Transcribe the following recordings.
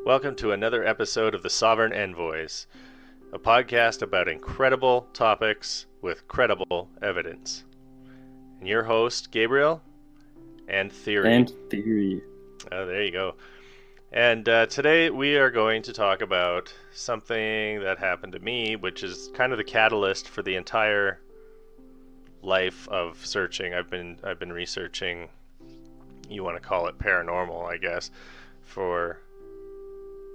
Welcome to another episode of the Sovereign Envoys, a podcast about incredible topics with credible evidence. And your host, Gabriel, and Theory. And Theory. Oh, there you go. And today we are going to talk about something that happened to me, which is kind of the catalyst for the entire life of searching. I've been researching, you want to call it paranormal, I guess, for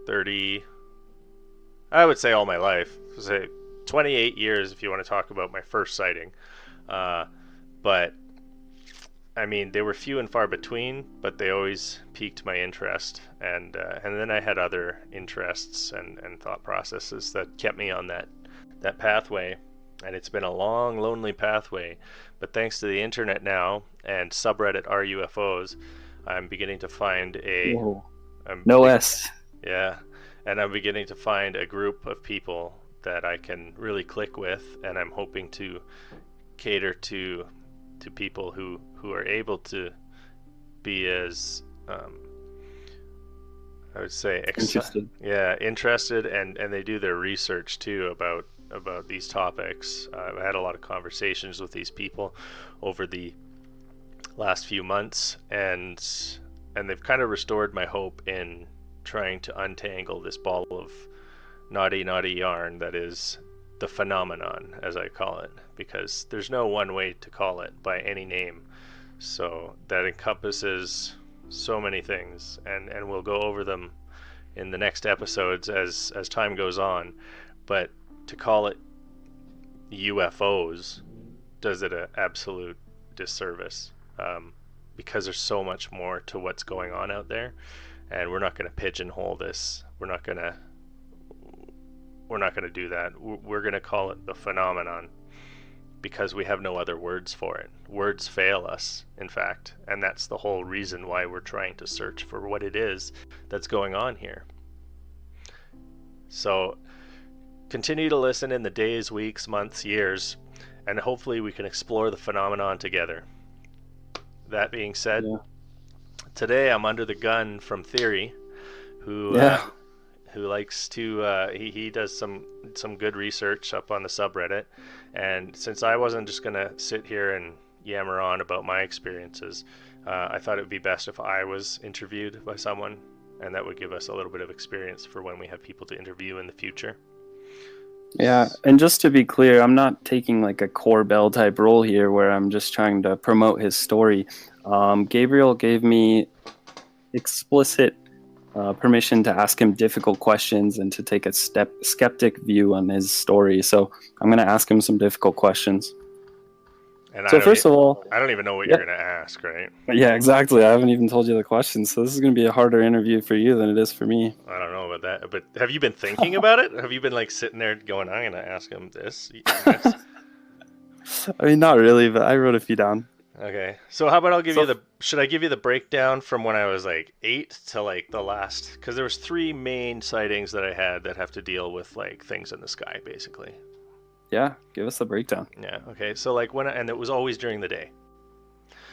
30, I would say all my life. Say 28 years if you want to talk about my first sighting. But I mean, they were few and far between, but they always piqued my interest, and then I had other interests and thought processes that kept me on that pathway, and it's been a long, lonely pathway, but thanks to the internet now and subreddit RUFOs, I'm beginning to find Yeah, and I'm beginning to find a group of people that I can really click with, and I'm hoping to cater to people who are able to be as I would say Interested. Interested, and they do their research too about these topics. I've had a lot of conversations with these people over the last few months, and they've kind of restored my hope in trying to untangle this ball of naughty yarn that is the phenomenon, as I call it, because there's no one way to call it by any name. So that encompasses so many things, and we'll go over them in the next episodes as time goes on. But to call it UFOs does it an absolute disservice, because there's so much more to what's going on out there, and we're not going to pigeonhole this. We're not going to do that. We're going to call it the phenomenon because we have no other words for it. Words fail us, in fact, and that's the whole reason why we're trying to search for what it is that's going on here. So continue to listen in the days, weeks, months, years, and hopefully we can explore the phenomenon together. That being said, Today I'm under the gun from Theory, who likes to he does some good research up on the subreddit, and since I wasn't just gonna sit here and yammer on about my experiences, I thought it would be best if I was interviewed by someone, and that would give us a little bit of experience for when we have people to interview in the future. Yeah, and just to be clear, I'm not taking like a Corbell type role here where I'm just trying to promote his story. Gabriel gave me explicit permission to ask him difficult questions and to take a skeptic view on his story. So I'm going to ask him some difficult questions. And so first of all, I don't even know what you're going to ask, right? Yeah, exactly. I haven't even told you the questions, so this is going to be a harder interview for you than it is for me. I don't know about that, but have you been thinking about it? Have you been like sitting there going, I'm going to ask him this? I mean, not really, but I wrote a few down. Okay, so how about should I give you the breakdown from when I was like 8 to like the last, because there was 3 main sightings that I had that have to deal with like things in the sky, basically. Yeah, give us the breakdown. Yeah, okay, so like and it was always during the day.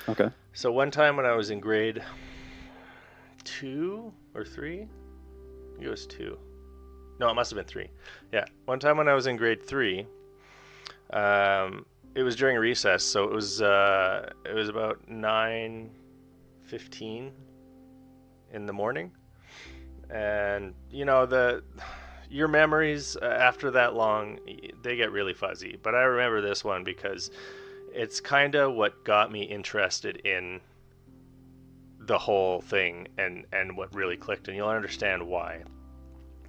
Okay. So one time when I was in grade 2 or 3, I think it was 2. No, it must have been 3. Yeah, one time when I was in grade 3, it was during recess, so it was about 9:15 in the morning, and you know your memories after that long, they get really fuzzy. But I remember this one because it's kind of what got me interested in the whole thing, and what really clicked, and you'll understand why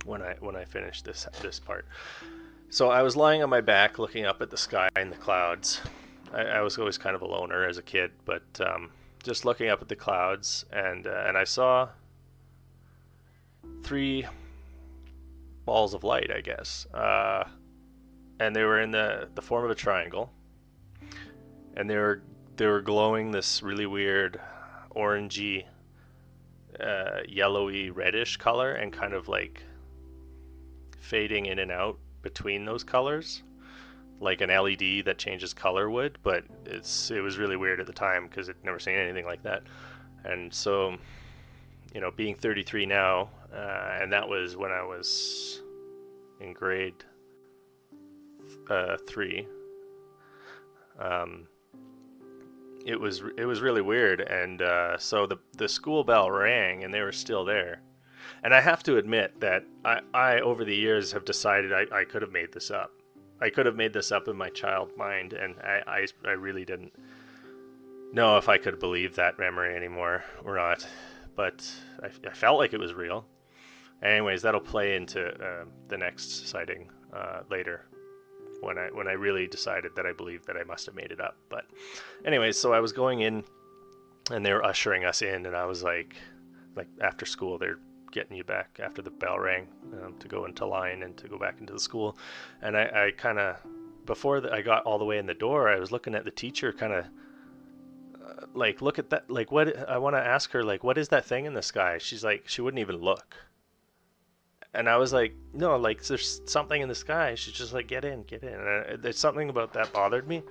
when I finish this part. So I was lying on my back looking up at the sky and the clouds. I was always kind of a loner as a kid, but just looking up at the clouds, and I saw 3 balls of light, I guess, and they were in the form of a triangle, and they were glowing this really weird orangey, yellowy, reddish color, and kind of like fading in and out between those colors, like an LED that changes color would, but it was really weird at the time because I'd never seen anything like that. And so being 33 now, and that was when I was in grade 3. It was really weird, and so the school bell rang, and they were still there. And I have to admit that I over the years have decided I could have made this up. I could have made this up in my child mind, and I really didn't know if I could believe that memory anymore or not. But I felt like it was real. Anyways, that'll play into the next sighting later, when I really decided that I believed that I must have made it up. But anyways, so I was going in, and they were ushering us in, and I was like after school, they're getting you back after the bell rang, to go into line and to go back into the school. And I kind of, before I got all the way in the door, I was looking at the teacher, kind of like, look at that, like, what, I want to ask her, like, what is that thing in the sky? She's like, she wouldn't even look. And I was like, no, like, there's something in the sky. She's just like, get in. And there's something about that bothered me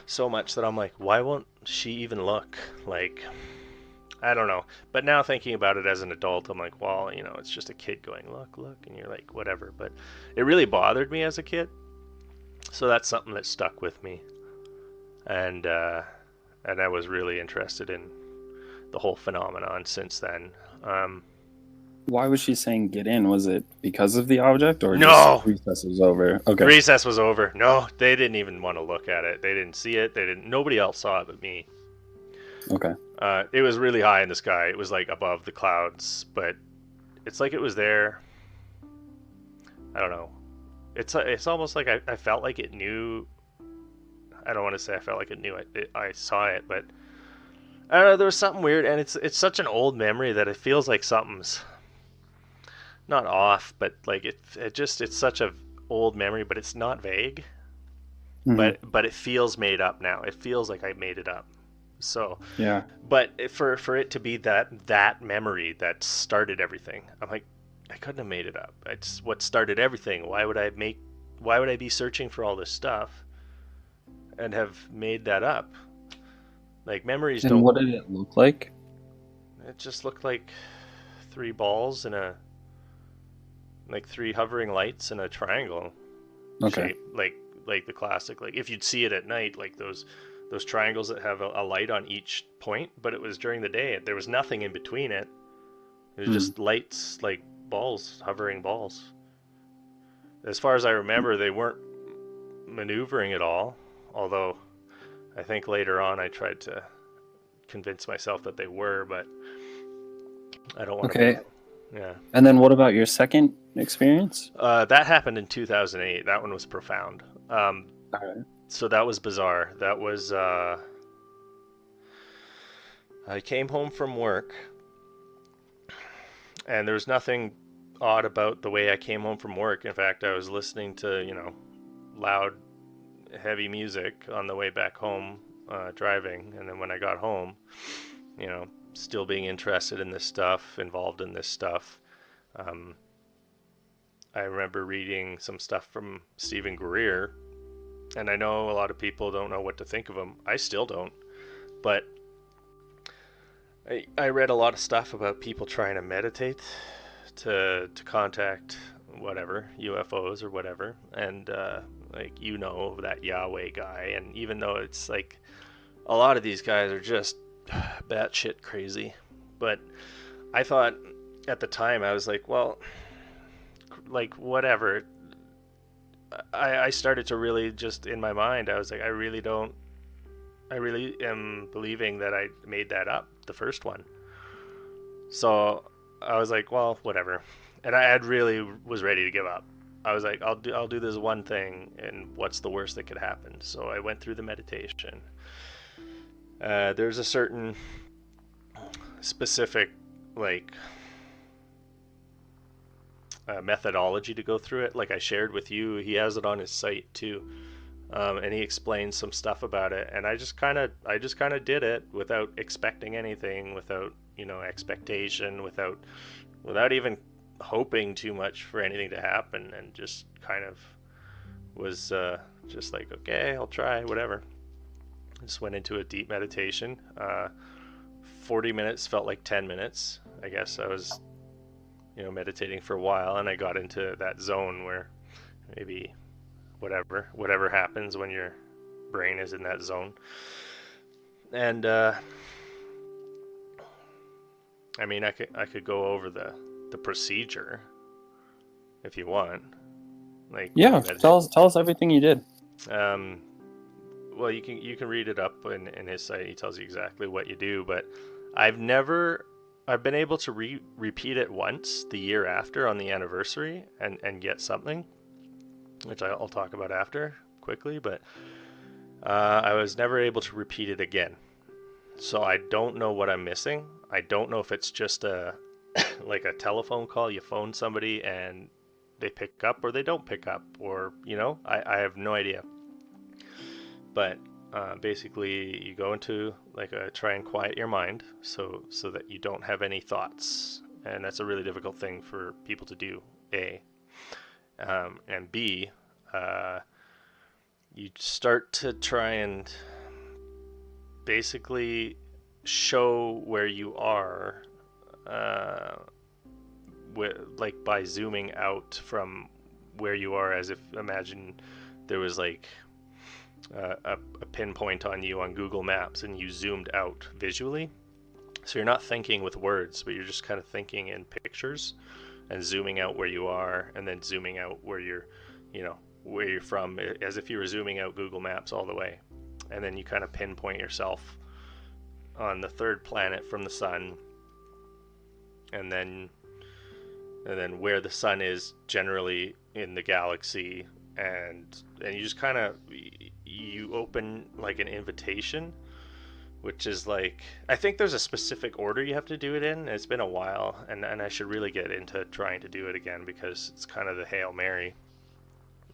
so much that I'm like, why won't she even look? Like, I don't know. But now thinking about it as an adult, I'm like, well, it's just a kid going, look, and you're like, whatever. But it really bothered me as a kid. So that's something that stuck with me. And I was really interested in the whole phenomenon since then. Why was she saying get in? Was it because of the object, or No! just recess was over? Okay. Recess was over. No, they didn't even want to look at it. They didn't see it. Nobody else saw it but me. Okay. It was really high in the sky. It was like above the clouds, but it's like it was there. I don't know. It's almost like I felt like it knew. I don't want to say I felt like it knew I saw it, but I don't know. There was something weird, and it's such an old memory that it feels like something's not off, but like it's such a old memory, but it's not vague. Mm-hmm. But it feels made up now. It feels like I made it up. So Yeah. But for it to be that memory that started everything, I'm like, I couldn't have made it up. It's what started everything. Why would I be searching for all this stuff and have made that up? Like, memories And don't. what did it look like? It just looked like 3 balls and like 3 hovering lights in a triangle Okay. shape, like the classic, like if you'd see it at night, like those triangles that have a light on each point, but it was during the day. There was nothing in between it. It was just lights, like balls, hovering balls. As far as I remember, they weren't maneuvering at all, although I think later on I tried to convince myself that they were, but I don't want to. Okay. Yeah. And then what about your second experience? That happened in 2008. That one was profound. All right. So that was bizarre. That was, I came home from work, and there was nothing odd about the way I came home from work. In fact, I was listening to, loud, heavy music on the way back home, driving. And then when I got home, still being interested in this stuff, involved in this stuff. I remember reading some stuff from Stephen Greer, and I know a lot of people don't know what to think of him. I still don't. But I read a lot of stuff about people trying to meditate to contact whatever, UFOs or whatever. And like, that Yahweh guy. And even though it's like a lot of these guys are just batshit crazy. But I thought at the time, I was like, well, like, whatever. I started to really, just in my mind, I was like, I really am believing that I made that up, the first one. So I was like, well, whatever. And I had really was ready to give up. I was like, I'll do this one thing, and what's the worst that could happen? So I went through the meditation. There's a certain specific, like, methodology to go through it. Like I shared with you, he has it on his site too, and he explains some stuff about it. And I just kind of did it without expecting anything, without expectation, without even hoping too much for anything to happen, and just kind of was just like, okay, I'll try, whatever. I just went into a deep meditation. 40 minutes felt like 10 minutes. I guess I was, meditating for a while, and I got into that zone where maybe whatever happens when your brain is in that zone. And I mean, I could go over the procedure if you want. Like, Yeah, tell us everything you did. Well, you can read it up in his site. He tells you exactly what you do, but I've been able to repeat it once the year after on the anniversary and get something, which I'll talk about after quickly, but I was never able to repeat it again. So I don't know what I'm missing. I don't know if it's just like a telephone call. You phone somebody and they pick up or they don't pick up, or, I have no idea. But basically you go into like try and quiet your mind so that you don't have any thoughts. And that's a really difficult thing for people to do, A. And B, you start to try and basically show where you are, like by zooming out from where you are, as if imagine there was like a pinpoint on you on Google Maps and you zoomed out visually. So you're not thinking with words, but you're just kind of thinking in pictures and zooming out where you are, and then zooming out where you're from, as if you were zooming out Google Maps all the way. And then you kind of pinpoint yourself on the third planet from the sun, and then where the sun is generally in the galaxy, and you just kind of you open like an invitation, which is like, I think there's a specific order you have to do it in. It's been a while, and I should really get into trying to do it again, because it's kind of the Hail Mary.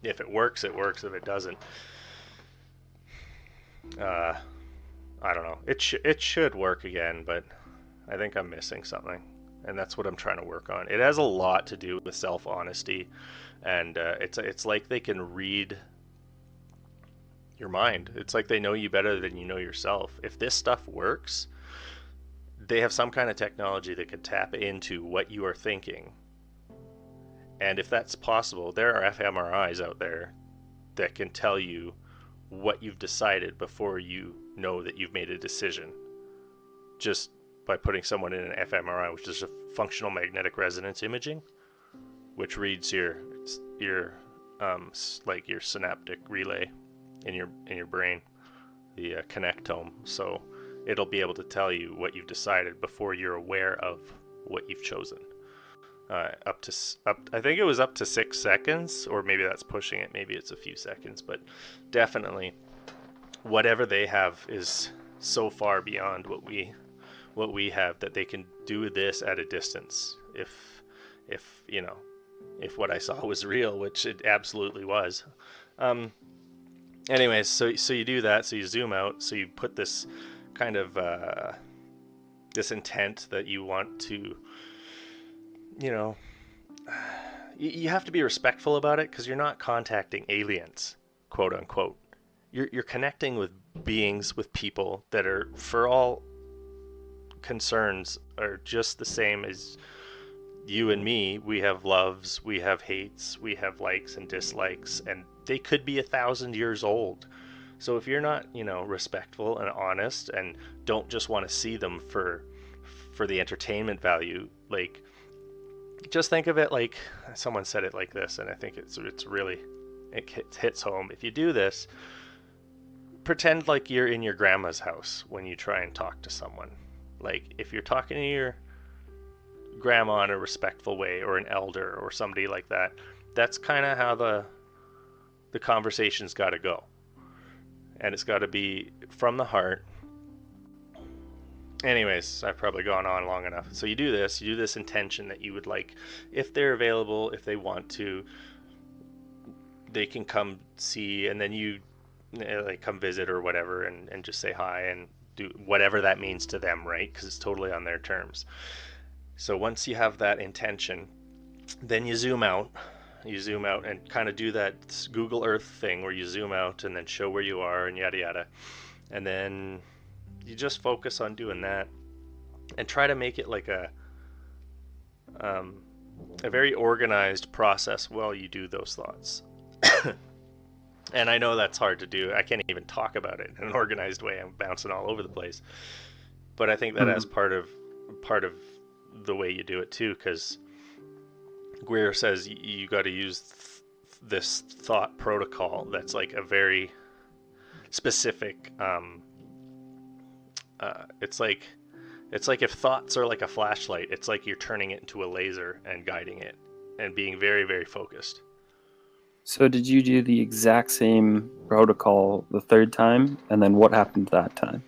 If it works, it works. If it doesn't, I don't know. It should work again, but I think I'm missing something, and that's what I'm trying to work on. It has a lot to do with self-honesty, and it's like they can read your mind. It's like they know you better than you know yourself. If this stuff works, they have some kind of technology that can tap into what you are thinking. And if that's possible, there are fMRIs out there that can tell you what you've decided before you know that you've made a decision, just by putting someone in an fMRI, which is a functional magnetic resonance imaging, which reads your like your synaptic relay in your brain, the connectome. So it'll be able to tell you what you've decided before you're aware of what you've chosen. I think it was up to 6 seconds, or maybe that's pushing it. Maybe it's a few seconds, but definitely whatever they have is so far beyond what we have, that they can do this at a distance. If what I saw was real, which it absolutely was. Anyways, so you do that. So you zoom out. So you put this kind of this intent that you want to, you have to be respectful about it, because you're not contacting aliens, quote unquote. You're connecting with beings, with people that are, for all concerns, are just the same as you and me. We have loves, we have hates, we have likes and dislikes, and they could be 1,000 years old. So if you're not, respectful and honest, and don't just want to see them for the entertainment value, like, just think of it like, someone said it like this, and I think it's really, it hits home. If you do this, pretend like you're in your grandma's house when you try and talk to someone. Like, if you're talking to your grandma in a respectful way, or an elder or somebody like that, that's kind of how the conversation's got to go, and it's got to be from the heart. Anyways, I've probably gone on long enough. So you do this intention that you would like, if they're available, if they want to, they can come see, and then you like come visit or whatever, and just say hi and do whatever that means to them, right? Because it's totally on their terms. So once you have that intention, then you zoom out and kind of do that Google Earth thing where you zoom out and then show where you are and yada yada. And then you just focus on doing that. and try to make it like a very organized process while you do those thoughts. And I know that's hard to do. I can't even talk about it in an organized way. I'm bouncing all over the place. But I think that as part of the way you do it too, because Greer says you got to use this thought protocol that's like a very specific. It's like if thoughts are like a flashlight. It's like you're turning it into a laser and guiding it, and being very, very focused. So did you do the exact same protocol the third time, and then what happened that time?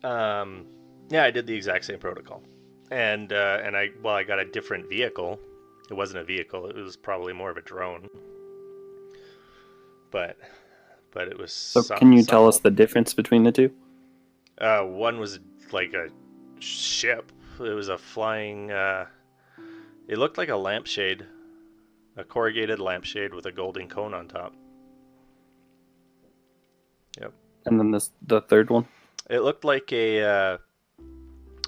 Yeah, I did the exact same protocol, and I got a different vehicle. It wasn't a vehicle; it was probably more of a drone. But it was. So can you tell us the difference between the two? One was like a ship. It was a flying. It looked like a lampshade. A corrugated lampshade with a golden cone on top. Yep. And then the third one? It looked like a...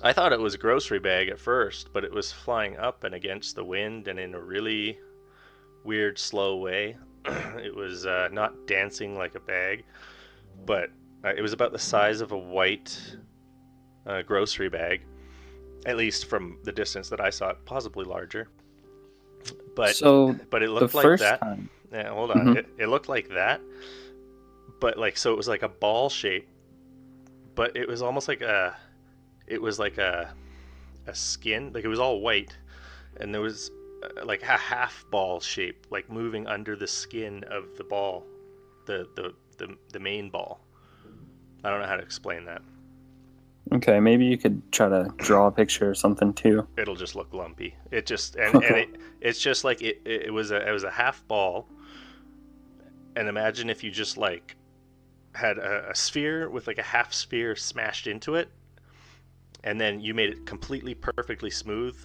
I thought it was a grocery bag at first, but it was flying up and against the wind and in a really weird, slow way. It was not dancing like a bag, but it was about the size of a white grocery bag, at least from the distance that I saw it, possibly larger. But it looked like that. Time. Yeah, hold on. It looked like that, but like, so it was like a ball shape, but it was almost like a skin, like it was all white, and there was like a half ball shape, like moving under the skin of the ball, the main ball. I don't know how to explain that. Okay, maybe you could try to draw a picture or something too. It'll just look lumpy. It just it's just like it was a half ball. And imagine if you just like had a sphere with like a half sphere smashed into it, and then you made it completely perfectly smooth,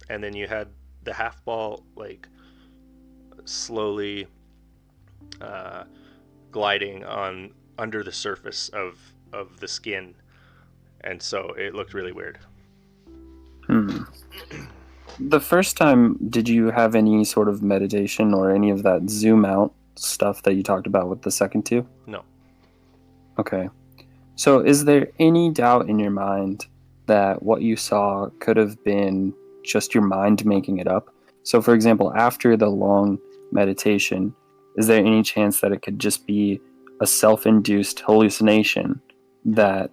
and then you had the half ball like slowly gliding on under the surface of the skin. And so it looked really weird. The first time, did you have any sort of meditation or any of that zoom out stuff that you talked about with the second two? No. Okay. So is there any doubt in your mind that what you saw could have been just your mind making it up? So for example, after the long meditation, is there any chance that it could just be a self-induced hallucination that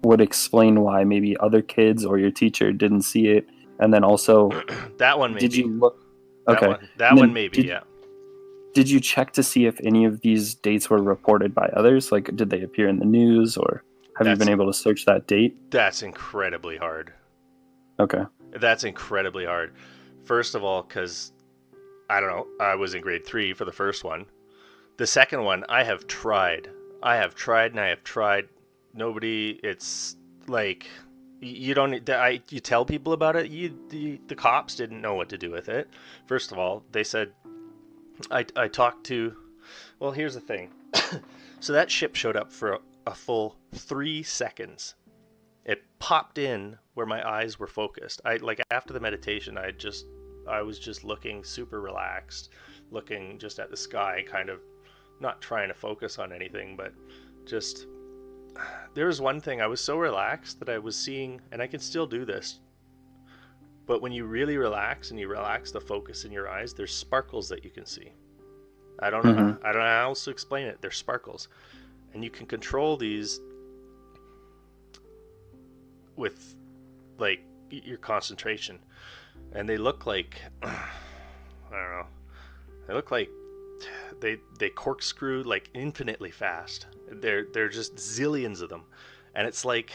would explain why maybe other kids or your teacher didn't see it? And then also, that one maybe. Did you look? Okay, that one maybe. Yeah. Did you check to see if any of these dates were reported by others? Like, did they appear in the news, or have you been able to search that date? That's incredibly hard. Okay. That's incredibly hard. First of all, because I don't know, I was in grade 3 for the first one. The second one, I have tried. Nobody. It's like you don't. You tell people about it. The cops didn't know what to do with it. First of all, they said I talked to. Well, here's the thing. So that ship showed up for a full 3 seconds. It popped in where my eyes were focused. After the meditation, I was just looking super relaxed, looking just at the sky, kind of not trying to focus on anything, but just. There was one thing, I was so relaxed that I was seeing, and I can still do this, but when you really relax and you relax the focus in your eyes, there's sparkles that you can see. I don't know how else to explain it. They're sparkles, and you can control these with like your concentration, and they look like I don't know. They look like they corkscrew like infinitely fast. They're just zillions of them, and it's like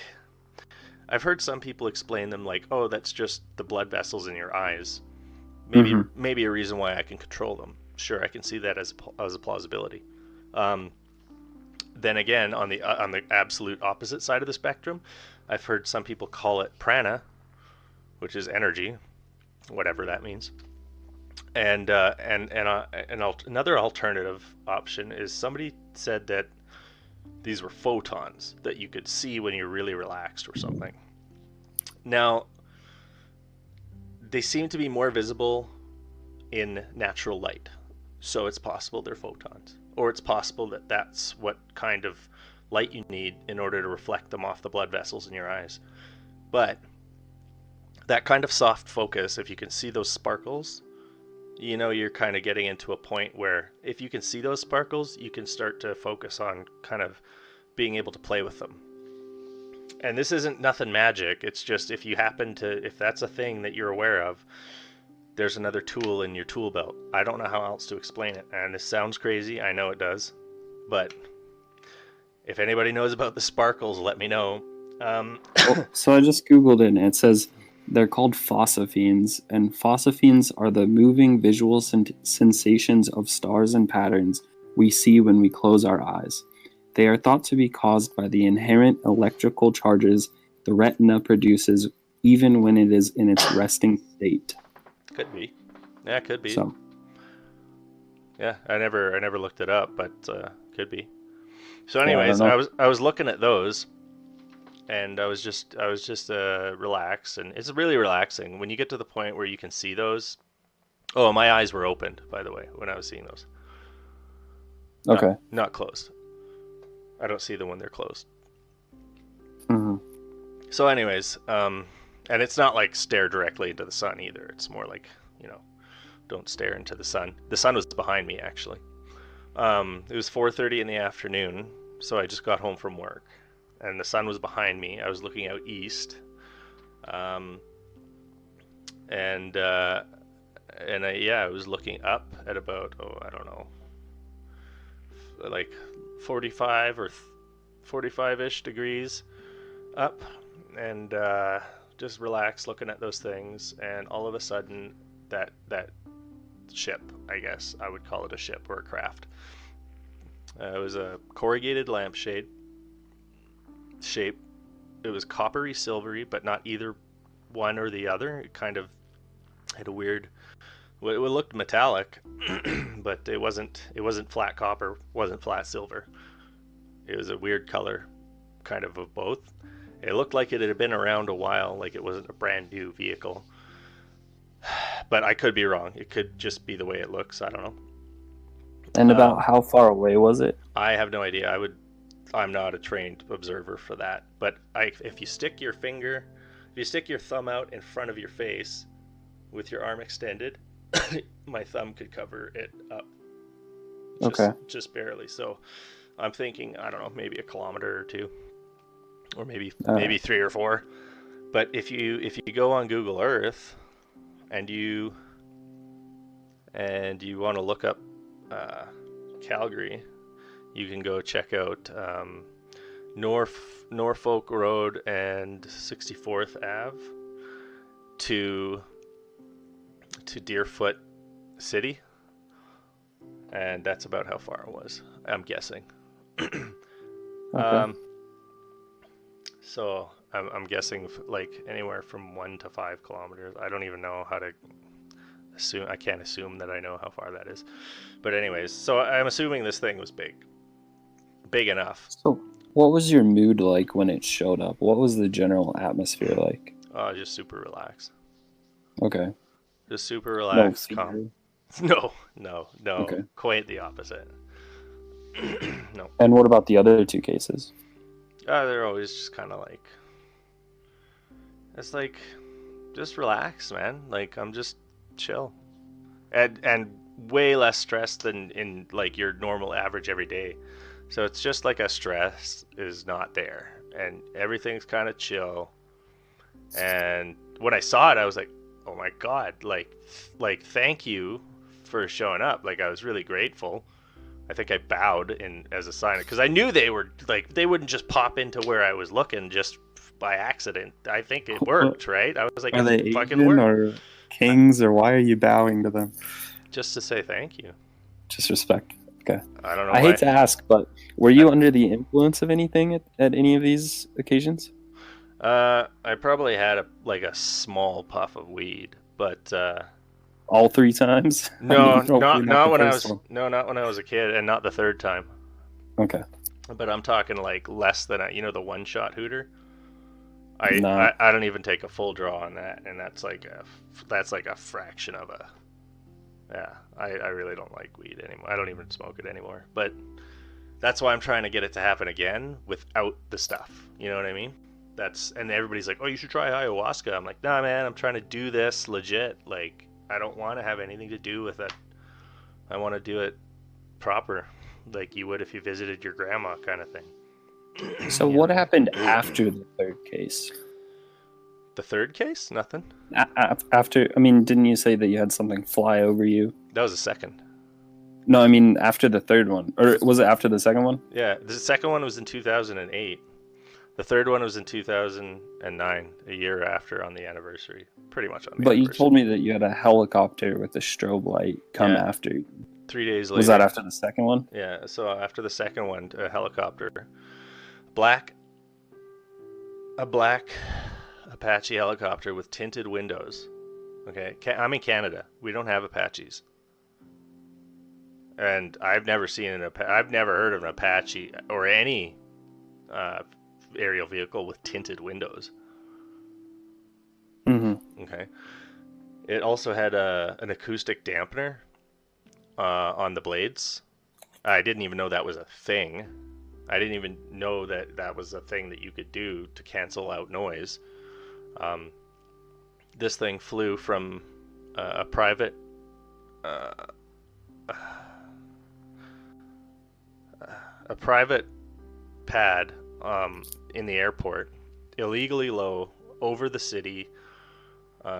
I've heard some people explain them like, oh, that's just the blood vessels in your eyes. Maybe a reason why I can control them. Sure, I can see that as a plausibility. Then again, on the absolute opposite side of the spectrum, I've heard some people call it prana, which is energy, whatever that means. And another alternative option is somebody said that these were photons that you could see when you're really relaxed or something. Now, they seem to be more visible in natural light. So it's possible they're photons. Or it's possible that that's what kind of light you need in order to reflect them off the blood vessels in your eyes. But that kind of soft focus, if you can see those sparkles, you know you're kind of getting into a point where if you can see those sparkles, you can start to focus on kind of being able to play with them. And this isn't nothing magic. It's just if that's a thing that you're aware of, there's another tool in your tool belt. I don't know how else to explain it. And this sounds crazy. I know it does. But if anybody knows about the sparkles, let me know. So I just Googled it, and it says they're called phosophenes, and phosophenes are the moving visual sensations of stars and patterns we see when we close our eyes. They are thought to be caused by the inherent electrical charges the retina produces even when it is in its resting state. Could be. Yeah, could be. So, yeah, I never looked it up, but could be. So anyways, I was looking at those, and I was just relaxed, and it's really relaxing when you get to the point where you can see those. Oh, my eyes were opened, by the way, when I was seeing those. Okay. Not closed. I don't see them when they're closed. Mm-hmm. So anyways, and it's not like stare directly into the sun either. It's more like, don't stare into the sun. The sun was behind me, actually. It was 4:30 in the afternoon, so I just got home from work, and the sun was behind me. I was looking out east, and I was looking up at about, I don't know, like 45 or 45-ish degrees up, and just relaxed looking at those things, and all of a sudden that ship, I guess I would call it a ship or a craft, it was a corrugated lampshade shape. It was coppery silvery, but not either one or the other. It kind of had a weird, it looked metallic, but it wasn't flat copper, wasn't flat silver. It was a weird color, kind of both. It looked like it had been around a while, like it wasn't a brand new vehicle. But I could be wrong. It could just be the way it looks. I don't know. And about how far away was it? I have no idea. I'm not a trained observer for that. But if you stick your thumb out in front of your face with your arm extended, my thumb could cover it up. Just barely. So I'm thinking, I don't know, maybe a kilometer or two, or maybe 3 or 4. But if you go on Google Earth and you want to look up Calgary, you can go check out Norfolk Road and 64th Ave to Deerfoot City, and that's about how far it was, I'm guessing. Okay. So I'm guessing like anywhere from 1 to 5 kilometers. I don't even know how to assume. I can't assume that I know how far that is. But anyways, so I'm assuming this thing was big enough. So what was your mood like when it showed up? What was the general atmosphere like? Oh, just super relaxed. Okay. Just super relaxed. No calm. No. Okay. Quite the opposite. No. And what about the other 2 cases? They're always just kind of like, it's like, just relax, man. Like, I'm just chill, and way less stress than in like your normal average every day. So it's just like a stress is not there, and everything's kind of chill. And when I saw it, I was like, oh my god, like thank you for showing up. Like, I was really grateful. I think I bowed as a sign, because I knew they wouldn't just pop into where I was looking just by accident. I think it worked, right? I was like, are they fucking Asian worked. or kings, or why are you bowing to them? Just to say thank you. Just respect. Okay. I don't know. I hate to ask, but were you under the influence of anything at any of these occasions? I probably had a small puff of weed, but all 3 times? No, not when I was a kid, and not the 3rd time. Okay. But I'm talking like less than the one-shot hooter. No. I don't even take a full draw on that, and that's like a fraction of a. Yeah, I really don't like weed anymore. I don't even smoke it anymore. But that's why I'm trying to get it to happen again without the stuff. You know what I mean? And everybody's like, oh, you should try ayahuasca. I'm like, nah, man, I'm trying to do this legit. Like, I don't want to have anything to do with it. I want to do it proper, like you would if you visited your grandma, kind of thing. So what happened after the third case? The third case? Nothing. After, I mean, didn't you say that you had something fly over you? That was the second. No, I mean after the third one, or was it after the second one? Yeah, the second one was in 2008. The third one was in 2009, a year after on the anniversary, pretty much on the But anniversary. you told me that you had a helicopter with a strobe light come after you. 3 days later. Was that after the second one? Yeah, so after the second one, a helicopter, a black Apache helicopter with tinted windows. Okay, I'm in Canada. We don't have Apaches. And I've never heard of an Apache or any aerial vehicle with tinted windows. Mm-hmm. Okay. It also had an acoustic dampener on the blades. I didn't even know that was a thing. I didn't even know that was a thing that you could do to cancel out noise. This thing flew from a private pad in the airport, illegally low over the city,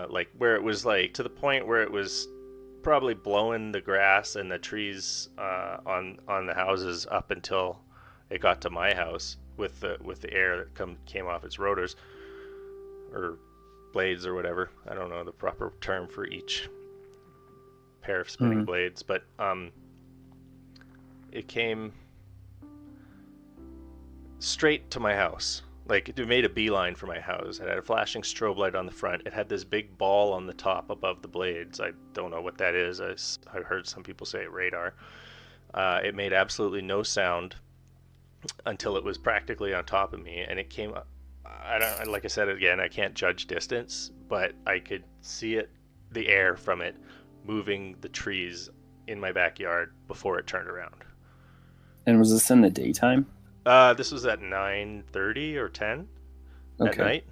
like where it was like to the point where it was probably blowing the grass and the trees on the houses up until it got to my house with the air that came off its rotors or blades or whatever. I don't know the proper term for each pair of spinning blades, but it came straight to my house. Like, it made a beeline for my house. It had a flashing strobe light on the front. It had this big ball on the top above the blades. I don't know what that is. I heard some people say radar. It made absolutely no sound until it was practically on top of me, and it came up. Like I said again, I can't judge distance, but I could see the air from it moving the trees in my backyard before it turned around. And was this in the daytime? This was at 9:30 or 10 at night.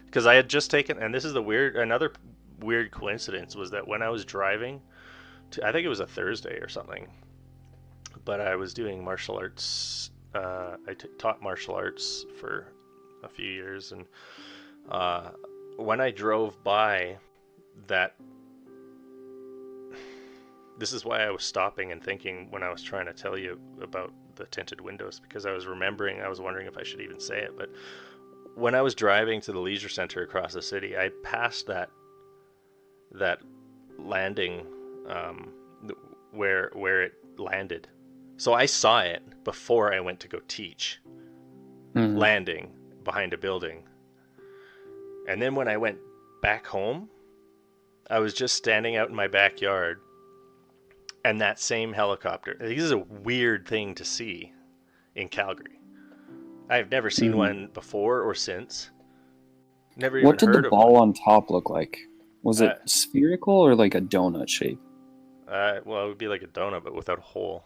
Because I had just taken, and this is another weird coincidence, was that when I was driving I think it was a Thursday or something, but I was doing martial arts. I taught martial arts for a few years, and when I drove by that, this is why I was stopping and thinking when I was trying to tell you about the tinted windows, because I was wondering if I should even say it, but when I was driving to the leisure center across the city, I passed that landing where it landed. So I saw it before I went to go teach, landing behind a building. And then when I went back home, I was just standing out in my backyard, and that same helicopter. This is a weird thing to see in Calgary. I've never seen one before or since. Never even What did heard the of ball one. on top look like? Was it spherical or like a donut shape? Well, it would be like a donut, but without a hole.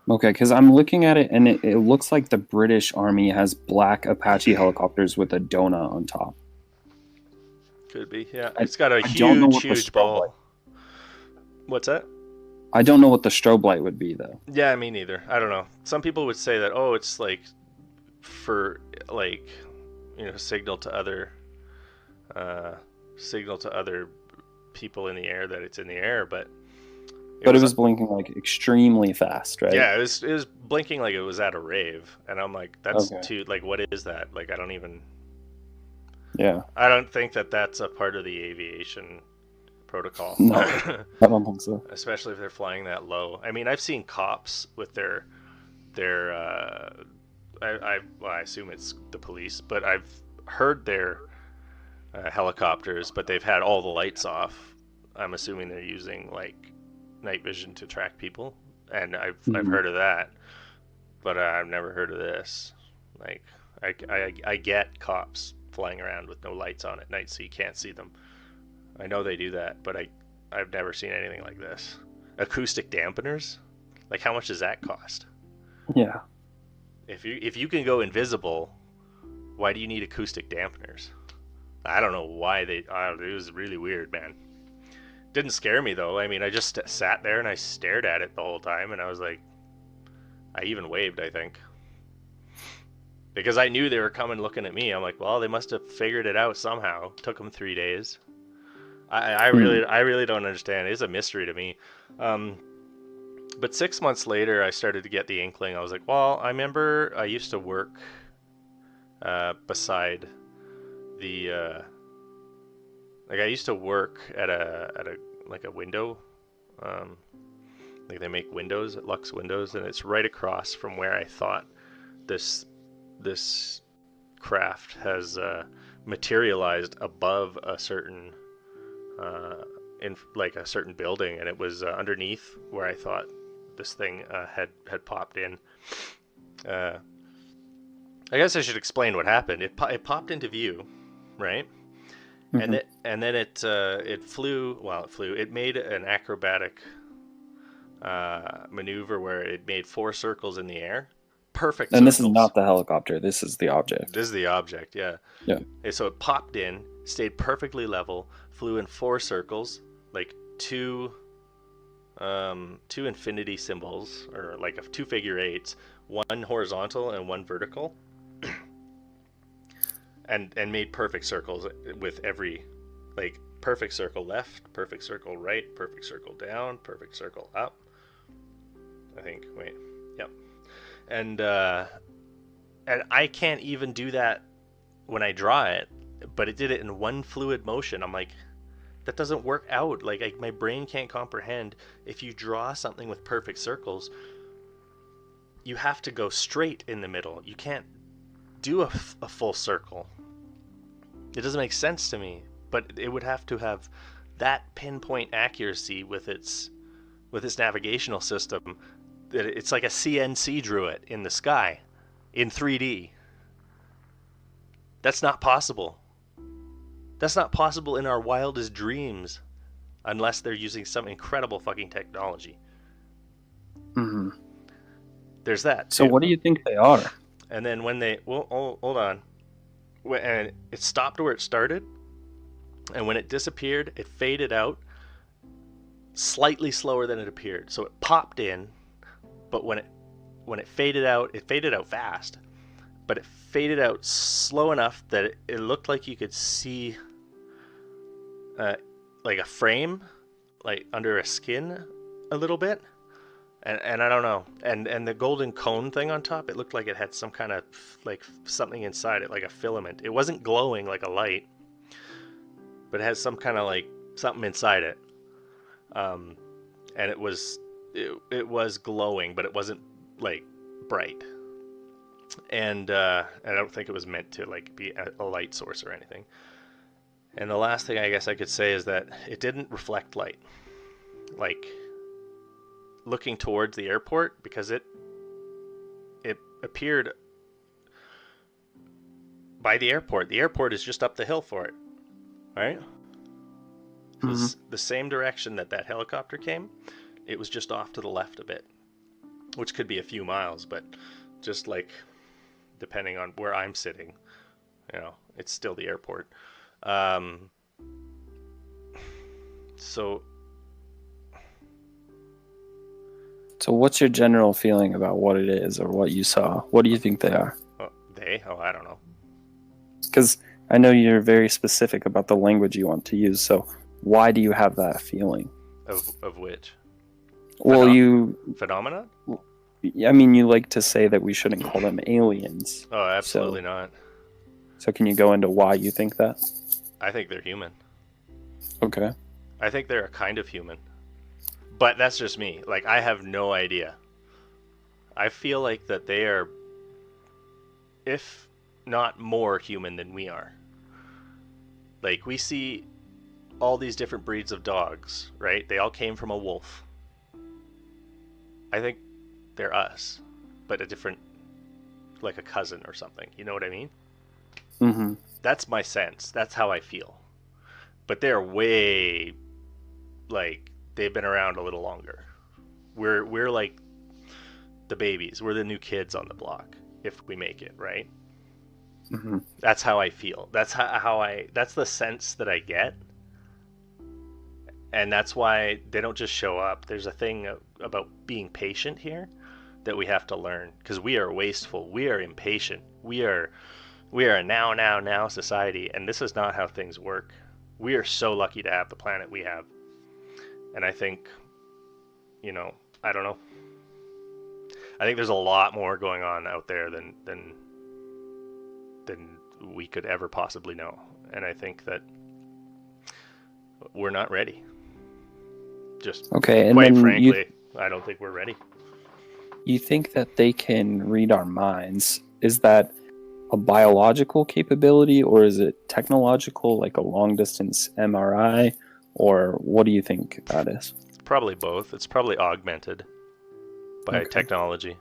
Okay, because I'm looking at it, and it looks like the British Army has black Apache helicopters with a donut on top. Could be, yeah. It's got a huge ball. What's that? I don't know what the strobe light would be, though. Yeah, me neither. I don't know. Some people would say that, oh, it's like for like, signal to other people in the air that it's in the air, but it was blinking like extremely fast, right? Yeah, it was blinking like it was at a rave, and I'm like, that's too, like, what is that? Like, I don't think that's a part of the aviation protocol. No, I don't think so. Especially if they're flying that low. I mean, I've seen cops with their I assume it's the police, but I've heard their helicopters, but they've had all the lights off. I'm assuming they're using like night vision to track people, and I've heard of that, but I've never heard of this. Like, I get cops flying around with no lights on at night so you can't see them. I know they do that, but I've never seen anything like this. Acoustic dampeners? Like, how much does that cost? Yeah. If you can go invisible, why do you need acoustic dampeners? I don't know why it was really weird, man. Didn't scare me though. I mean, I just sat there and I stared at it the whole time, and I was like, I even waved, I think, because I knew they were coming looking at me. I'm like, well, they must have figured it out somehow. Took them 3 days. I really don't understand. It's a mystery to me. But 6 months later, I started to get the inkling. I was like, well, I remember I used to work beside the like I used to work at a like a window, like they make windows at Lux Windows, and it's right across from where I thought this craft has materialized above a certain in like a certain building, and it was underneath where I thought this thing had popped in. I guess I should explain what happened. It popped into view, right? Mm-hmm. And then it flew. Well, it flew. It made an acrobatic maneuver where it made 4 circles in the air. Perfect. And circles. This is not the helicopter. This is the object. This is the object. Yeah. Yeah. And so it popped in, stayed perfectly level, flew in 4 circles, like two infinity symbols, or like 2 figure eights, one horizontal and one vertical. And made perfect circles with every, like, perfect circle left, perfect circle right, perfect circle down, perfect circle up. I think. Wait. Yep. And I can't even do that when I draw it, but it did it in one fluid motion. I'm like, that doesn't work out. Like my brain can't comprehend. If you draw something with perfect circles, you have to go straight in the middle. You can't do a full circle. It doesn't make sense to me, but it would have to have that pinpoint accuracy with its navigational system, that it's like a CNC drew it in the sky in 3D. That's not possible. That's not possible in our wildest dreams unless they're using some incredible fucking technology. Mm-hmm. There's that too. So what do you think they are? And then when they, well, hold on. And it stopped where it started, and when it disappeared, it faded out slightly slower than it appeared. So it popped in, but when it faded out fast, but it faded out slow enough that it looked like you could see like a frame, like under a skin a little bit. And I don't know. And the golden cone thing on top, it looked like it had some kind of, like, something inside it, like a filament. It wasn't glowing like a light, but it has some kind of, like, something inside it. And it was glowing, but it wasn't, like, bright. And I don't think it was meant to, like, be a light source or anything. And the last thing I guess I could say is that it didn't reflect light. Like, looking towards the airport, because it appeared by the airport. The airport is just up the hill for it, right? Mm-hmm. The same direction that helicopter came, it was just off to the left a bit, which could be a few miles, but just, like, depending on where I'm sitting, it's still the airport. So what's your general feeling about what it is or what you saw? What do you think they are? I don't know. Because I know you're very specific about the language you want to use, so why do you have that feeling? Of which? Well, Phenomenon? I mean, you like to say that we shouldn't call them aliens. Oh, absolutely not. So can you go into why you think that? I think they're human. Okay. I think they're a kind of human. But that's just me. Like, I have no idea. I feel like that they are, if not more human than we are. Like, we see all these different breeds of dogs, right? They all came from a wolf. I think they're us, but a different like a cousin or something. You know what I mean? Mm-hmm. That's my sense. That's how I feel. But they're way, like, they've been around a little longer. We're like the babies. We're the new kids on the block if we make it, right? Mm-hmm. That's how I feel. That's that's the sense that I get. And that's why they don't just show up. There's a thing about being patient here that we have to learn, because we are wasteful. We are impatient. We are a now society, and this is not how things work. We are so lucky to have the planet we have. And I think, I don't know. I think there's a lot more going on out there than we could ever possibly know. And I think that we're not ready. Just okay, and quite then frankly, I don't think we're ready. you think that they can read our minds. Is that a biological capability, or is it technological, like a long distance MRI, or what do you think that is? It's probably both. It's probably augmented by technology.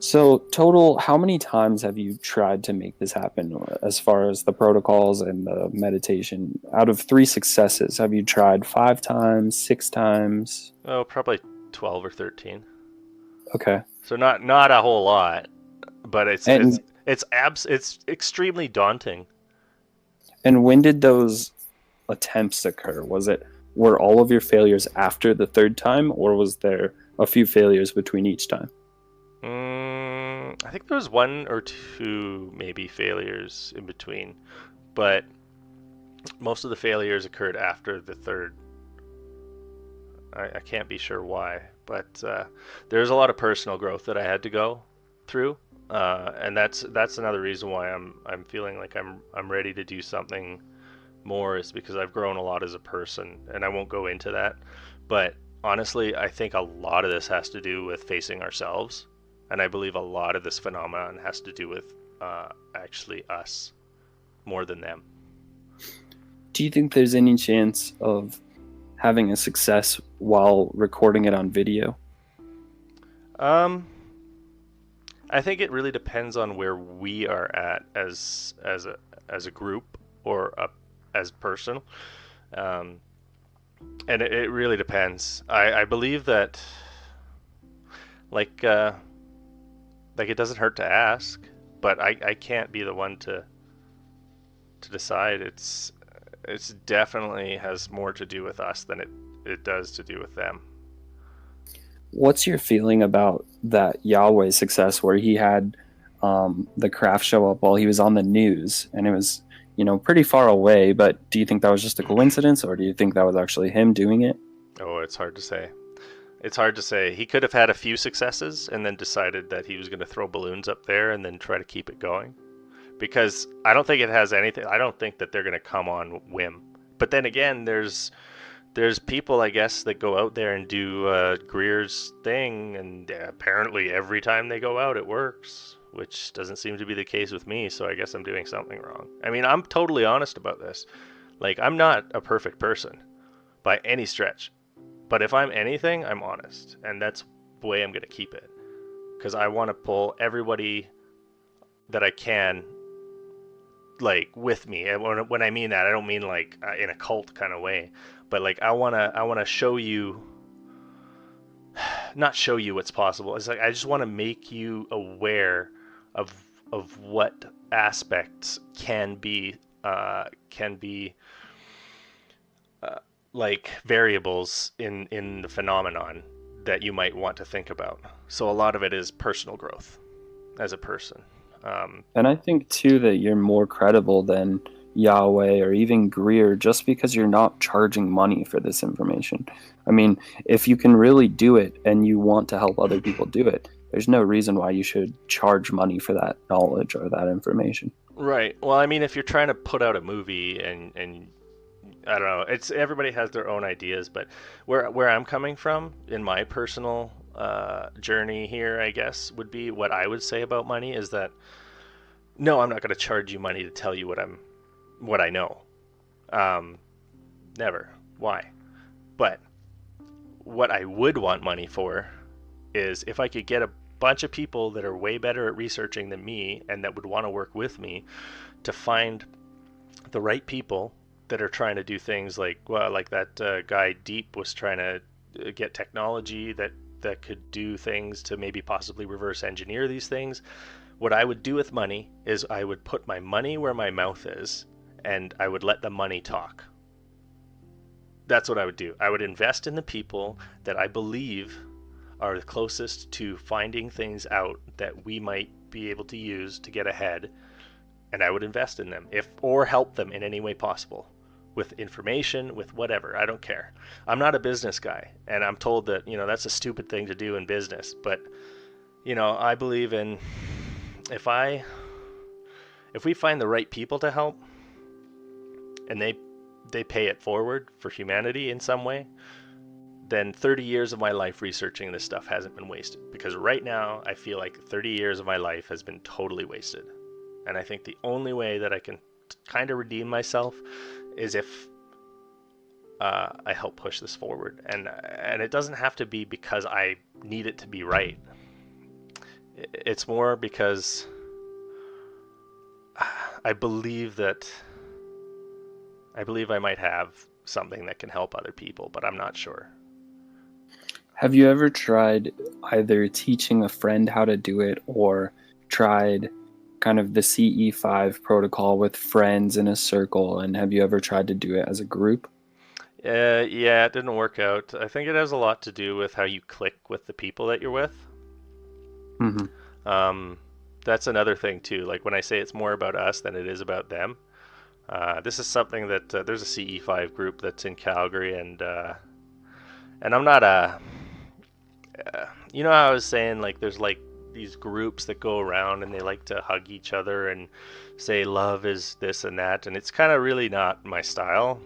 So total, how many times have you tried to make this happen as far as the protocols and the meditation? Out of 3 successes, have you tried 5 times, 6 times? Oh, probably 12 or 13. Okay. So not a whole lot, but it's extremely daunting. And when did those attempts occur? Were all of your failures after the 3rd time, or was there a few failures between each time? I think there was 1 or 2 maybe failures in between, but most of the failures occurred after the 3rd. I can't be sure why, but there's a lot of personal growth that I had to go through, and that's another reason why I'm feeling like I'm ready to do something more, is because I've grown a lot as a person, and I won't go into that. But honestly, I think a lot of this has to do with facing ourselves, and I believe a lot of this phenomenon has to do with actually us more than them. Do you think there's any chance of having a success while recording it on video? I think it really depends on where we are at as a group or as a person, and it really depends. I believe that like it doesn't hurt to ask, but I can't be the one to decide. It's definitely has more to do with us than it does to do with them. What's your feeling about that Yahweh success where he had the craft show up while he was on the news, and it was, pretty far away, but do you think that was just a coincidence, or do you think that was actually him doing it? Oh, it's hard to say. It's hard to say. He could have had a few successes and then decided that he was going to throw balloons up there and then try to keep it going. Because I don't think it has anything. I don't think that they're going to come on whim. But then again, there's people, I guess, that go out there and do Greer's thing, and apparently every time they go out, it works, which doesn't seem to be the case with me. So I guess I'm doing something wrong. I mean, I'm totally honest about this. Like, I'm not a perfect person by any stretch, but if I'm anything, I'm honest, and that's the way I'm going to keep it. Because I want to pull everybody that I can, like, with me. And when I mean that, I don't mean like in a cult kind of way, but like I wanna show you, not show you what's possible. It's like I just want to make you aware of what aspects can be like variables in the phenomenon that you might want to think about. So a lot of it is personal growth as a person. And I think too that you're more credible than Yahweh or even Greer just because you're not charging money for this information. I mean, if you can really do it and you want to help other people do it, there's no reason why you should charge money for that knowledge or that information. Right. Well, I mean, if you're trying to put out a movie and I don't know, it's everybody has their own ideas, but where I'm coming from in my personal journey here, I guess, would be what I would say about money is that no, I'm not going to charge you money to tell you what I know. Never. Why? But what I would want money for is if I could get bunch of people that are way better at researching than me and that would want to work with me to find the right people that are trying to do things like, well, like that guy Deep was trying to get technology that could do things to maybe possibly reverse engineer these things. What I would do with money is I would put my money where my mouth is, and I would let the money talk. That's what I would do. I would invest in the people that I believe are the closest to finding things out that we might be able to use to get ahead, and I would invest in them or help them in any way possible, with information, with whatever. I don't care. I'm not a business guy, and I'm told that, that's a stupid thing to do in business, but I believe in if we find the right people to help and they pay it forward for humanity in some way, then 30 years of my life researching this stuff hasn't been wasted. Because right now I feel like 30 years of my life has been totally wasted. And I think the only way that I can kind of redeem myself is if I help push this forward. And it doesn't have to be because I need it to be right. It's more because I believe I might have something that can help other people, but I'm not sure. Have you ever tried either teaching a friend how to do it or tried kind of the CE5 protocol with friends in a circle? And have you ever tried to do it as a group? Yeah, it didn't work out. I think it has a lot to do with how you click with the people that you're with. Mm-hmm. That's another thing too. Like when I say it's more about us than it is about them. This is something that there's a CE5 group that's in Calgary, and I'm not a. How I was saying, like there's like these groups that go around and they like to hug each other and say love is this and that, and it's kind of really not my style.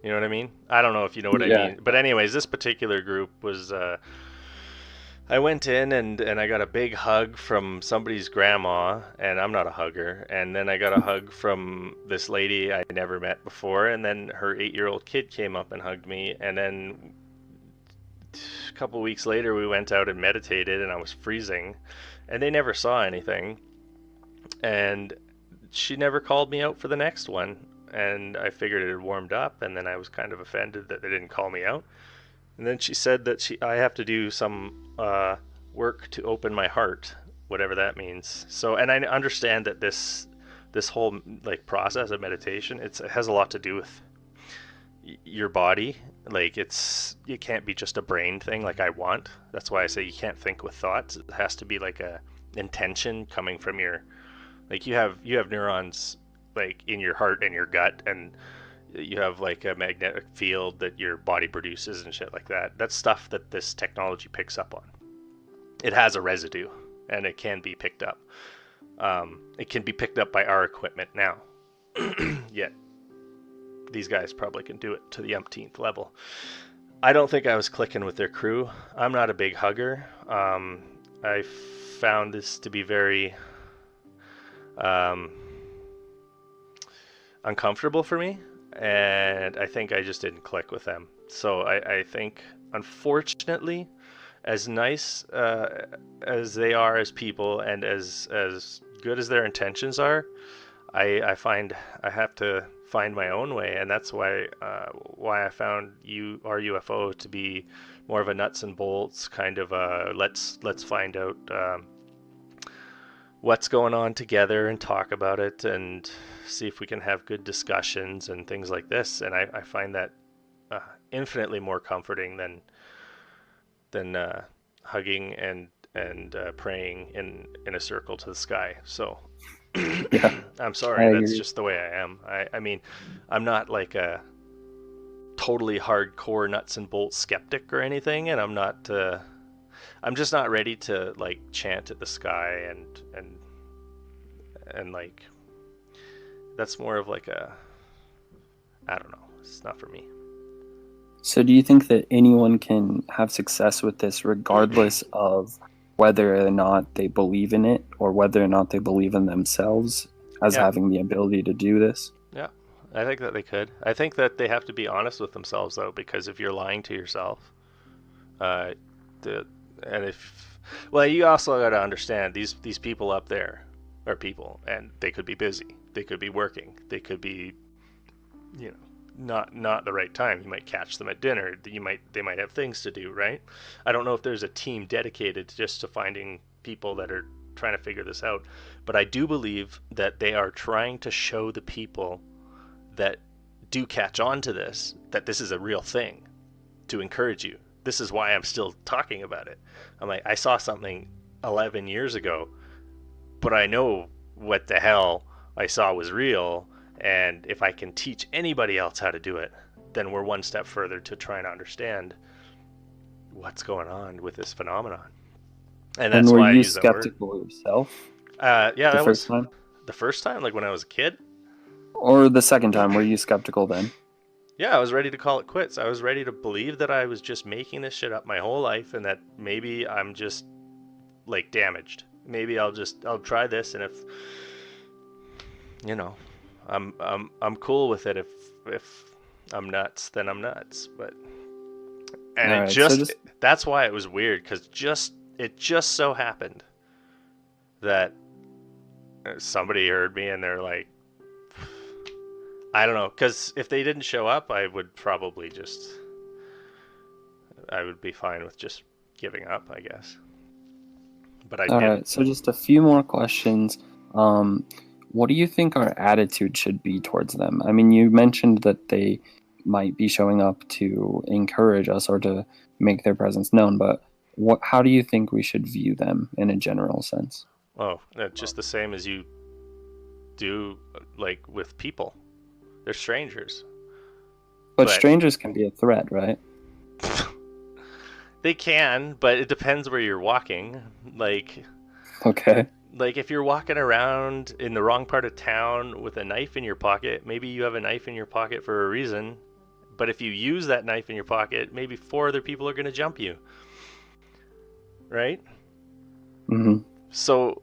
You know what I mean? I don't know if you know what I mean. But anyways, this particular group was, I went in and I got a big hug from somebody's grandma, and I'm not a hugger. And then I got a hug from this lady I never met before, and then her 8-year-old kid came up and hugged me. And then a couple weeks later, we went out and meditated, and I was freezing, and they never saw anything. And she never called me out for the next one. And I figured it had warmed up, and then I was kind of offended that they didn't call me out. And then she said that I have to do some work to open my heart, whatever that means. So, and I understand that this whole like process of meditation, it has a lot to do with your body. Like it can't be just a brain thing like I want. That's why I say you can't think with thoughts. It has to be like a intention coming from like you have neurons like in your heart and your gut, and you have like a magnetic field that your body produces and shit like that. That's stuff that this technology picks up on. It has a residue, and it can be picked up. It can be picked up by our equipment now. Yet these guys probably can do it to the umpteenth level. I don't think I was clicking with their crew. I'm not a big hugger. I found this to be very uncomfortable for me, and I think I just didn't click with them. So I think, unfortunately, as nice as they are as people and as good as their intentions are, I find I have to find my own way, and that's why I found our UFO to be more of a nuts and bolts kind of let's find out what's going on together and talk about it and see if we can have good discussions and things like this. And I find that infinitely more comforting than hugging and praying in a circle to the sky. So Yeah, I'm sorry, that's just the way I am. I mean, I'm not like a totally hardcore nuts and bolts skeptic or anything, and I'm just not ready to like chant at the sky and like that's more of like I don't know, it's not for me. So do you think that anyone can have success with this regardless of whether or not they believe in it or whether or not they believe in themselves as having the ability to do this? Yeah, I think that they could. I think that they have to be honest with themselves though, because if you're lying to yourself, And if, well, you also got to understand these people up there are people, and they could be busy, they could be working, they could be, you know, not the right time. You might catch them at dinner. They might have things to do, right? I don't know if there's a team dedicated just to finding people that are trying to figure this out, but I do believe that they are trying to show the people that do catch on to this that this is a real thing, to encourage you. This is why I'm still talking about it. I'm like, I saw something 11 years ago, but I know what the hell I saw was real, and if I can teach anybody else how to do it, then we're one step further to trying to understand what's going on with this phenomenon. And that's were why I you use that word. skeptical yourself Yeah, the that first was time? the first time, like when I was a kid. Or the second time, were you skeptical then? Yeah, I was ready to call it quits. I was ready to believe that I was just making this shit up my whole life, and that maybe I'm just like damaged. Maybe I'll try this, and if you know, I'm cool with it. If I'm nuts, then I'm nuts. But and All it right, so just that's why it was weird, because it just so happened that somebody heard me and they're like, I don't know, because if they didn't show up, I would probably I would be fine with just giving up, I guess. But I all didn't. right, so just a few more questions. What do you think our attitude should be towards them? I mean, you mentioned that they might be showing up to encourage us or to make their presence known, but how do you think we should view them in a general sense? Oh, just the same as you do, like with people. They're strangers. But strangers can be a threat, right? They can, but it depends where you're walking. Okay. Like if you're walking around in the wrong part of town with a knife in your pocket, maybe you have a knife in your pocket for a reason. But if you use that knife in your pocket, maybe 4 other people are going to jump you. Right? Mm-hmm. So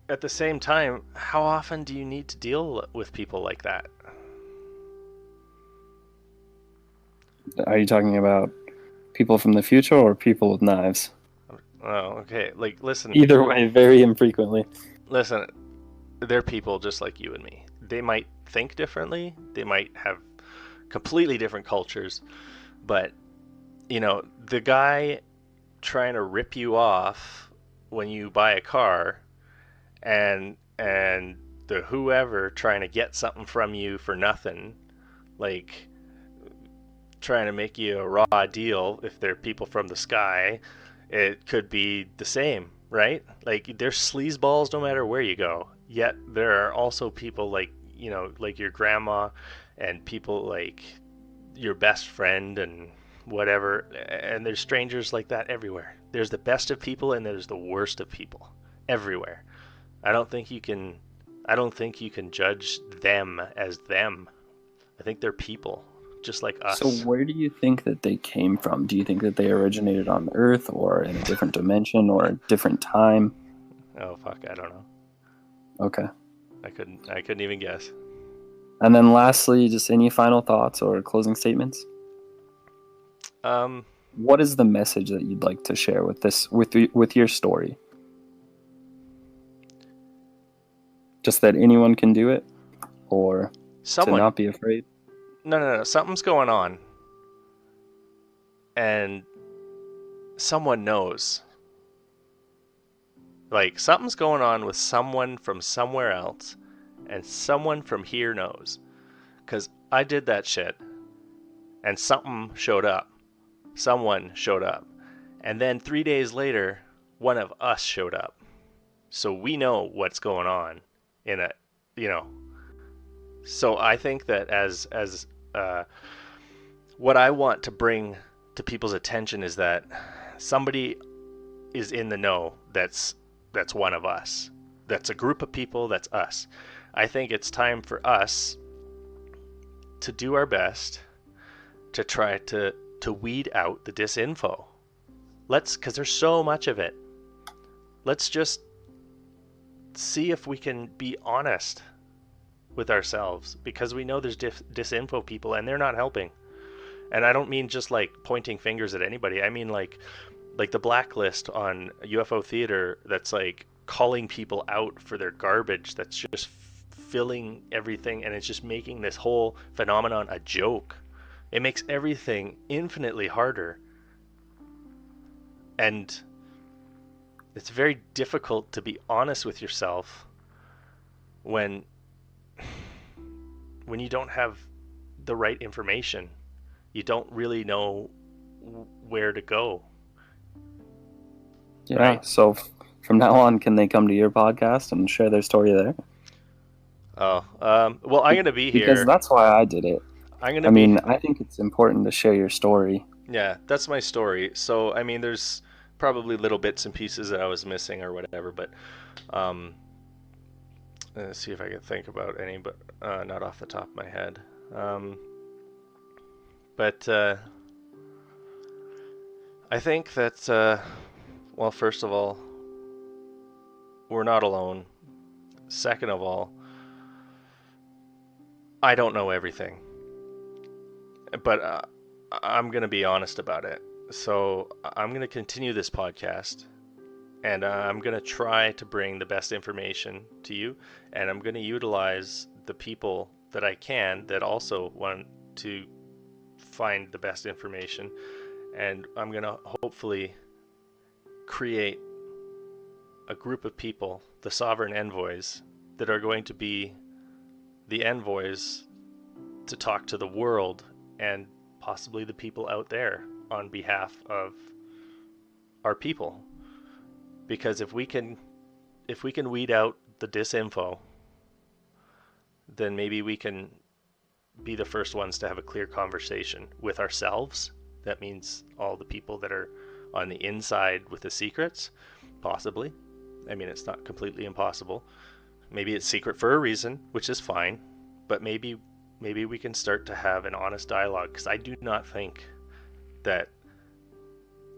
at the same time, how often do you need to deal with people like that? Are you talking about people from the future or people with knives? Oh, okay. Like, listen. Either way, very infrequently. Listen, they're people just like you and me. They might think differently. They might have completely different cultures. But, you know, the guy trying to rip you off when you buy a car, and the whoever trying to get something from you for nothing, like trying to make you a raw deal, if they're people from the sky, it could be the same, right? Like, there's sleazeballs no matter where you go. Yet there are also people like, you know, like your grandma, and people like your best friend and whatever. And there's strangers like that everywhere. There's the best of people and there's the worst of people everywhere. I don't think you can judge them as them. I think they're people just like us. So where do you think that they came from? Do you think that they originated on Earth or in a different dimension or a different time? Oh fuck, I don't know. Okay. I couldn't even guess. And then lastly, just any final thoughts or closing statements? What is the message that you'd like to share with your story? Just that anyone can do it, or to not be afraid? No. Something's going on, and someone knows. Like, something's going on with someone from somewhere else, and someone from here knows. Because I did that shit, and something showed up. Someone showed up. And then 3 days later, one of us showed up. So we know what's going on in a, you know. So I think that as what I want to bring to people's attention is that somebody is in the know that's one of us. That's a group of people, that's us. I think it's time for us to do our best to try to weed out the disinfo. Because there's so much of it. Let's just see if we can be honest with ourselves, because we know there's disinfo people and they're not helping. And I don't mean just like pointing fingers at anybody. I mean like like the blacklist on UFO theater that's like calling people out for their garbage that's just filling everything, and it's just making this whole phenomenon a joke. It makes everything infinitely harder, and it's very difficult to be honest with yourself when you don't have the right information. You don't really know where to go. Yeah. Right? So from now on, can they come to your podcast and share their story there? Oh, well, I'm gonna be Because here. that's why I did it. I'm gonna I be. mean, I think it's important to share your story. Yeah, that's my story. So, I mean, there's probably little bits and pieces that I was missing or whatever, but um, let's see if I can think about any, but not off the top of my head. Um, but I think that, well, first of all, we're not alone. Second of all, I don't know everything, but I'm going to be honest about it. So I'm going to continue this podcast, and I'm going to try to bring the best information to you, and I'm going to utilize the people that I can that also want to find the best information, and I'm going to hopefully create a group of people, the sovereign envoys, that are going to be the envoys to talk to the world and possibly the people out there on behalf of our people. Because if we can weed out the disinfo, then maybe we can be the first ones to have a clear conversation with ourselves. That means all the people that are on the inside with the secrets, possibly. I mean, it's not completely impossible. Maybe it's secret for a reason, which is fine, but maybe we can start to have an honest dialogue, because I do not think that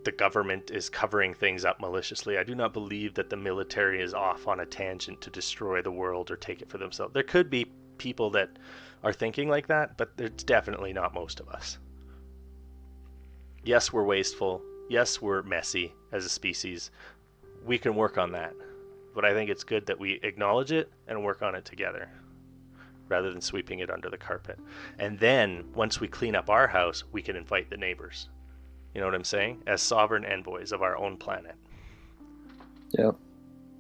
the government is covering things up maliciously. I do not believe that the military is off on a tangent to destroy the world or take it for themselves. There could be people that are thinking like that, but it's definitely not most of us. Yes, we're wasteful. Yes, we're messy as a species. We can work on that. But I think it's good that we acknowledge it and work on it together, rather than sweeping it under the carpet. And then, once we clean up our house, we can invite the neighbors. You know what I'm saying? As sovereign envoys of our own planet. Yep.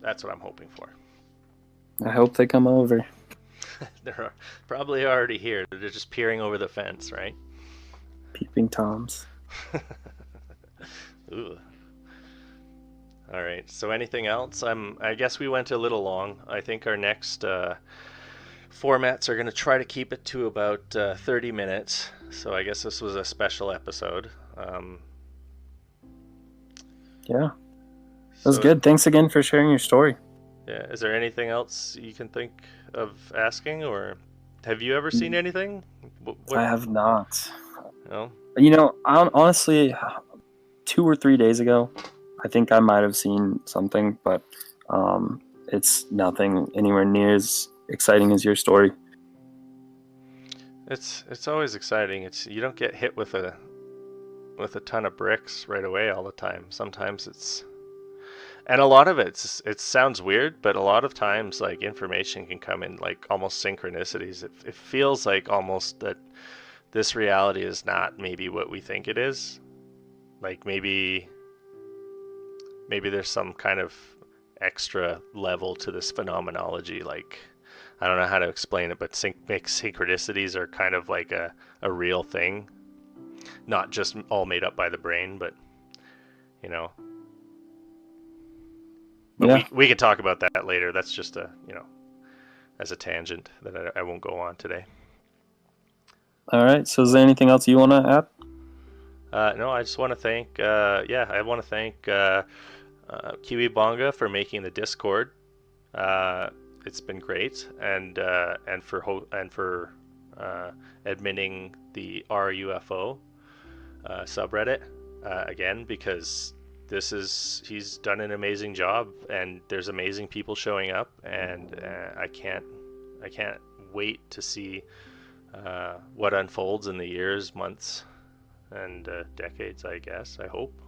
That's what I'm hoping for. I hope they come over. They're probably already here. They're just peering over the fence, right? Peeping Toms. Ooh. All right. So anything else? I guess we went a little long. I think our next formats are going to try to keep it to about 30 minutes. So I guess this was a special episode. Yeah. That was good. Thanks again for sharing your story. Yeah. Is there anything else you can think of asking, or have you ever seen anything? I have not. No? You know, honestly, 2 or 3 days ago, I think I might have seen something, but it's nothing anywhere near as exciting as your story. It's always exciting. You don't get hit with a ton of bricks right away all the time. Sometimes and a lot of it sounds weird, but a lot of times like information can come in like almost synchronicities. It feels like almost that this reality is not maybe what we think it is. Like maybe there's some kind of extra level to this phenomenology. Like, I don't know how to explain it, but synchronicities are kind of like a real thing, not just all made up by the brain, but you know. But Yeah. we could talk about that later. That's just as a tangent that I won't go on today. All right. So is there anything else you want to add? No, I just want to thank, I want to thank Kiwi Bonga for making the Discord. It's been great, and for admitting the RUFO subreddit again, because he's done an amazing job, and there's amazing people showing up, and I can't wait to see what unfolds in the years, months, and decades, I guess. I hope.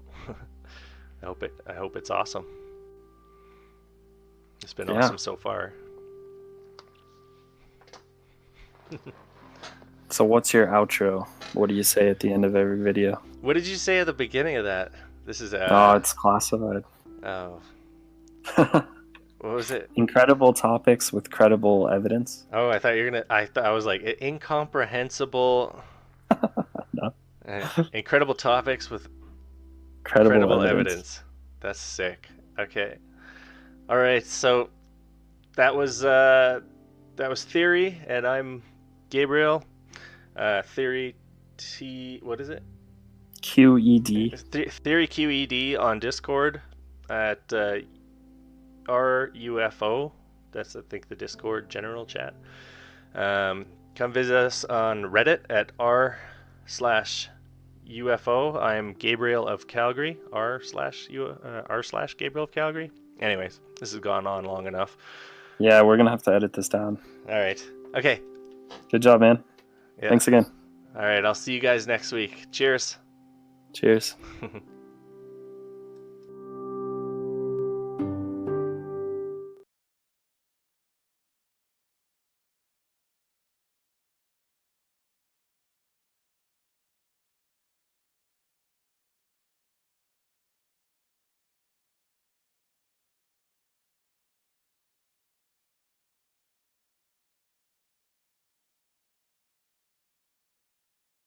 I hope it's awesome. It's been Yeah. awesome so far. So what's your outro? What do you say at the end of every video? What did you say at the beginning of that? This is Oh, it's classified. oh, what was it? Incredible topics with credible evidence. Oh, I thought you were gonna. I was like incomprehensible. No. Incredible topics with Credible evidence. That's sick. Okay. All right. So that was Theory, and I'm Gabriel. Theory what is it? QED. TheoryQED on Discord at RUFO. That's I think the Discord general chat. Come visit us on Reddit at r/UFO. I'm Gabriel of Calgary. r/Gabriel of Calgary. Anyways, this has gone on long enough. Yeah, we're gonna have to edit this down. All right. Okay. Good job, man. Yeah. Thanks again. All right. I'll see you guys next week. Cheers. Cheers.